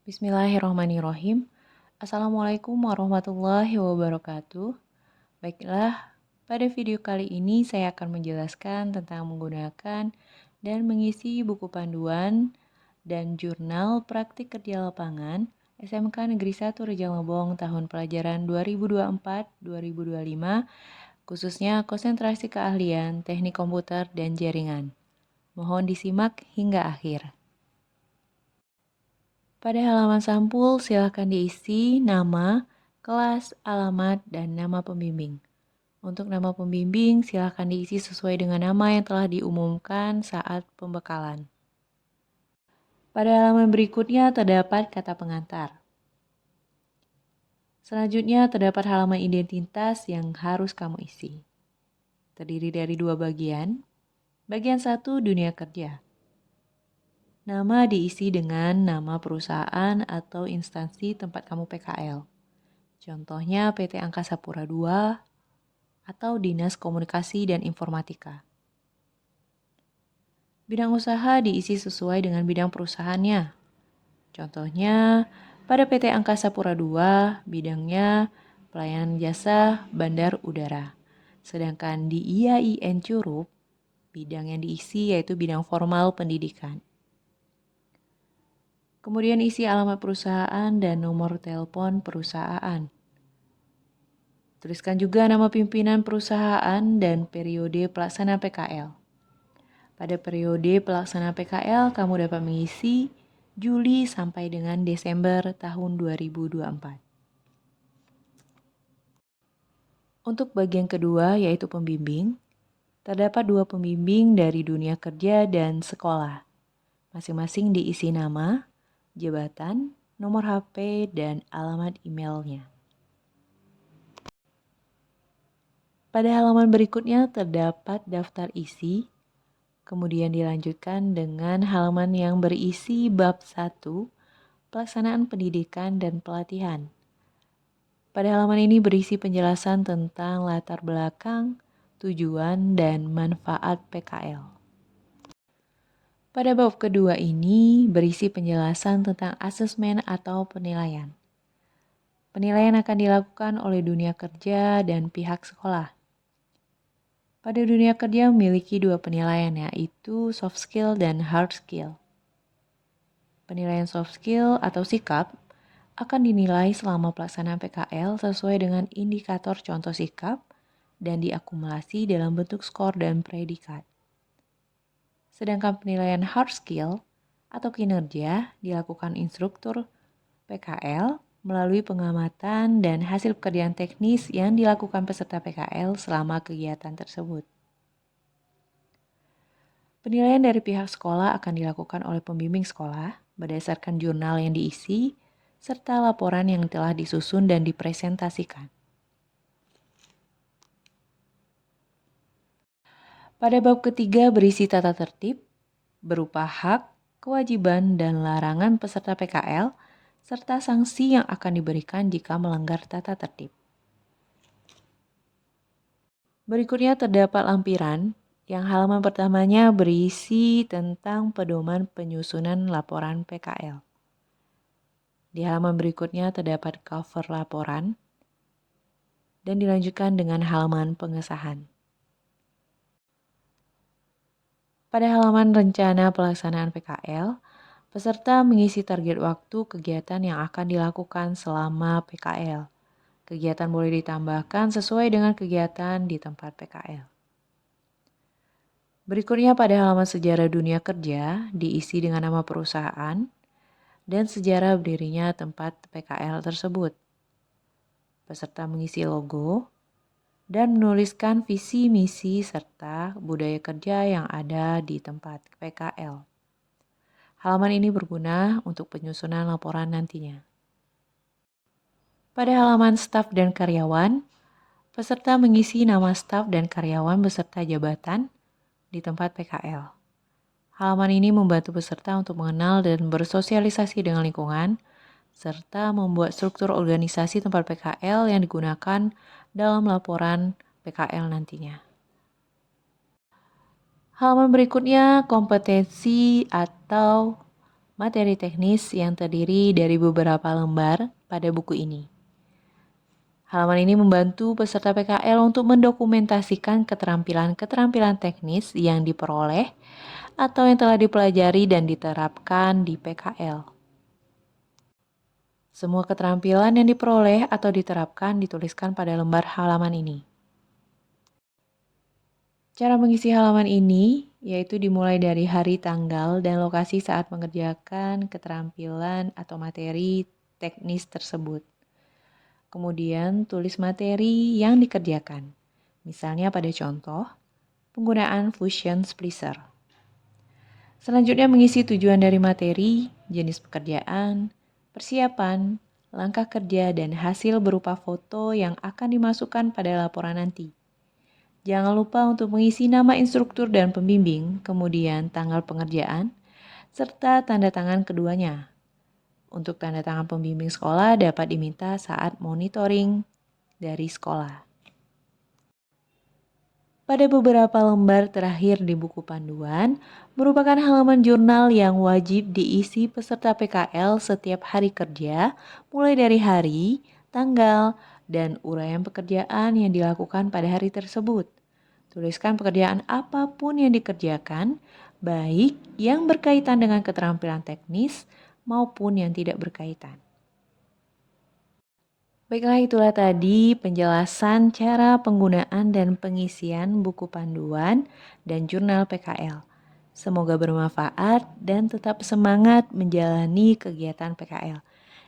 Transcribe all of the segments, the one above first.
Bismillahirrahmanirrahim. Assalamualaikum warahmatullahi wabarakatuh. Baiklah, pada video kali ini saya akan menjelaskan tentang menggunakan dan mengisi buku panduan dan jurnal praktik kerja lapangan SMK Negeri 1 Rejang tahun pelajaran 2024-2025, khususnya konsentrasi keahlian teknik komputer dan jaringan. Mohon disimak hingga akhir. Pada halaman sampul, silakan diisi nama, kelas, alamat, dan nama pembimbing. Untuk nama pembimbing, silakan diisi sesuai dengan nama yang telah diumumkan saat pembekalan. Pada halaman berikutnya terdapat kata pengantar. Selanjutnya terdapat halaman identitas yang harus kamu isi. Terdiri dari dua bagian. Bagian 1, dunia kerja. Nama diisi dengan nama perusahaan atau instansi tempat kamu PKL. Contohnya PT Angkasa Pura II atau Dinas Komunikasi dan Informatika. Bidang usaha diisi sesuai dengan bidang perusahaannya. Contohnya, pada PT Angkasa Pura II, bidangnya pelayanan jasa bandar udara. Sedangkan di IAIN Curup, bidang yang diisi yaitu bidang formal pendidikan. Kemudian isi alamat perusahaan dan nomor telepon perusahaan. Tuliskan juga nama pimpinan perusahaan dan periode pelaksana PKL. Pada periode pelaksana PKL, kamu dapat mengisi Juli sampai dengan Desember tahun 2024. Untuk bagian kedua, yaitu pembimbing, terdapat dua pembimbing dari dunia kerja dan sekolah. Masing-masing diisi nama, jabatan, nomor HP, dan alamat emailnya. Pada halaman berikutnya terdapat daftar isi, kemudian dilanjutkan dengan halaman yang berisi bab 1, pelaksanaan pendidikan dan pelatihan. Pada halaman ini berisi penjelasan tentang latar belakang, tujuan, dan manfaat PKL. Pada bab kedua ini berisi penjelasan tentang asesmen atau penilaian. Penilaian akan dilakukan oleh dunia kerja dan pihak sekolah. Pada dunia kerja memiliki dua penilaian, yaitu soft skill dan hard skill. Penilaian soft skill atau sikap akan dinilai selama pelaksanaan PKL sesuai dengan indikator contoh sikap dan diakumulasi dalam bentuk skor dan predikat. Sedangkan penilaian hard skill atau kinerja dilakukan instruktur PKL melalui pengamatan dan hasil pekerjaan teknis yang dilakukan peserta PKL selama kegiatan tersebut. Penilaian dari pihak sekolah akan dilakukan oleh pembimbing sekolah berdasarkan jurnal yang diisi serta laporan yang telah disusun dan dipresentasikan. Pada bab ketiga berisi tata tertib, berupa hak, kewajiban, dan larangan peserta PKL, serta sanksi yang akan diberikan jika melanggar tata tertib. Berikutnya terdapat lampiran, yang halaman pertamanya berisi tentang pedoman penyusunan laporan PKL. Di halaman berikutnya terdapat cover laporan, dan dilanjutkan dengan halaman pengesahan. Pada halaman rencana pelaksanaan PKL, peserta mengisi target waktu kegiatan yang akan dilakukan selama PKL. Kegiatan boleh ditambahkan sesuai dengan kegiatan di tempat PKL. Berikutnya pada halaman sejarah dunia kerja diisi dengan nama perusahaan dan sejarah berdirinya tempat PKL tersebut. Peserta mengisi logo dan menuliskan visi, misi, serta budaya kerja yang ada di tempat PKL. Halaman ini berguna untuk penyusunan laporan nantinya. Pada halaman staf dan karyawan, peserta mengisi nama staf dan karyawan beserta jabatan di tempat PKL. Halaman ini membantu peserta untuk mengenal dan bersosialisasi dengan lingkungan, serta membuat struktur organisasi tempat PKL yang digunakan dalam laporan PKL nantinya. Halaman berikutnya kompetensi atau materi teknis yang terdiri dari beberapa lembar pada buku ini. Halaman ini membantu peserta PKL untuk mendokumentasikan keterampilan-keterampilan teknis yang diperoleh atau yang telah dipelajari dan diterapkan di PKL. Semua keterampilan yang diperoleh atau diterapkan dituliskan pada lembar halaman ini. Cara mengisi halaman ini yaitu dimulai dari hari, tanggal, dan lokasi saat mengerjakan keterampilan atau materi teknis tersebut. Kemudian tulis materi yang dikerjakan. Misalnya pada contoh, penggunaan Fusion Splicer. Selanjutnya mengisi tujuan dari materi, jenis pekerjaan, persiapan, langkah kerja, dan hasil berupa foto yang akan dimasukkan pada laporan nanti. Jangan lupa untuk mengisi nama instruktur dan pembimbing, kemudian tanggal pengerjaan, serta tanda tangan keduanya. Untuk tanda tangan pembimbing sekolah dapat diminta saat monitoring dari sekolah. Pada beberapa lembar terakhir di buku panduan, merupakan halaman jurnal yang wajib diisi peserta PKL setiap hari kerja, mulai dari hari, tanggal, dan uraian pekerjaan yang dilakukan pada hari tersebut. Tuliskan pekerjaan apapun yang dikerjakan, baik yang berkaitan dengan keterampilan teknis maupun yang tidak berkaitan. Baiklah, itulah tadi penjelasan cara penggunaan dan pengisian buku panduan dan jurnal PKL. Semoga bermanfaat dan tetap semangat menjalani kegiatan PKL.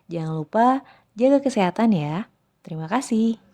Jangan lupa jaga kesehatan ya. Terima kasih.